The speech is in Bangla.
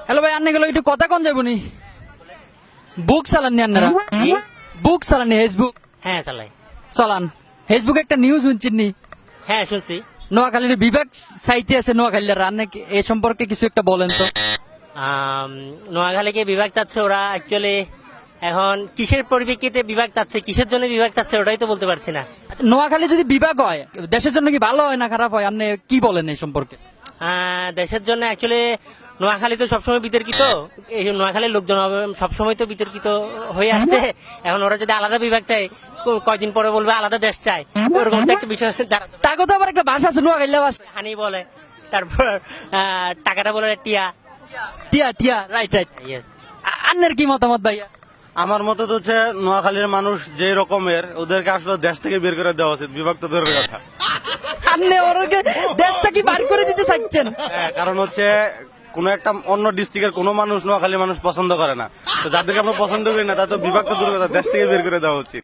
হ্যালো ভাই, আন্নে গেল একটু কথা কন যাবনি। বুক চালাননি আন্নারা? বুক চালাননি ফেসবুক? হ্যাঁ চালাই। চালান। ফেসবুকে একটা নিউজ শুনছিনি? হ্যাঁ শুনছি। নোয়াখালীর বিভাগ চাইতে আছে নোয়াখালীরা, আন্নে এ সম্পর্কে কিছু একটা বলেন তো। নোয়াখালীকে বিভাগ চাচ্ছে ওরা, অ্যাকচুয়ালি এখন কিসের পরিপ্রেক্ষিতে বিভাগ চাচ্ছে, কিসের জন্য বিভাগ চাচ্ছে ওটাই তো বলতে পারছি না। আচ্ছা, নোয়াখালী যদি বিভাগ হয় দেশের জন্য কি ভালো হয় না খারাপ হয়, আপনি কি বলেন এই সম্পর্কে? দেশের জন্য অ্যাকচুয়ালি নোয়াখালী তো সবসময় বিতর্কিত, এই নোয়াখালীর লোকজন সবসময় তো বিতর্কিত হয়ে আসছে। এখন ওরা যদি আলাদা বিভাগ চায়, কয়দিন পরে বলবে আলাদা দেশ চায়, ওরকম তো একটা বিষয় দাঁড়াতো। তাকে তো আবার একটা ভাষা আছে নোয়াখালী ভাষা, হানি বলে, তারপর টাকাটা বলে টিয়া। টিয়া টিয়া, রাইট রাইট। Yes. আন্নের কি মতামত ভাইয়া? আমার মতে তো হচ্ছে নোয়াখালীর মানুষ যে রকমের, ওদেরকে আসলে দেশ থেকে বের করে দেওয়া উচিত, বিভক্ত দূরের কথা। আপনি ওদেরকে দেশটা কি বার করে দিতে চাচ্ছেন? হ্যাঁ, কারণ হচ্ছে কোন একটা অন্য ডিস্ট্রিক্টের কোনো মানুষ নোয়াখালী মানুষ পছন্দ করে না, তো যাদেরকে আমরা পছন্দ করি না তাদের তো বিভক্ত দূরের কথা, দেশ থেকে বের করে দেওয়া উচিত।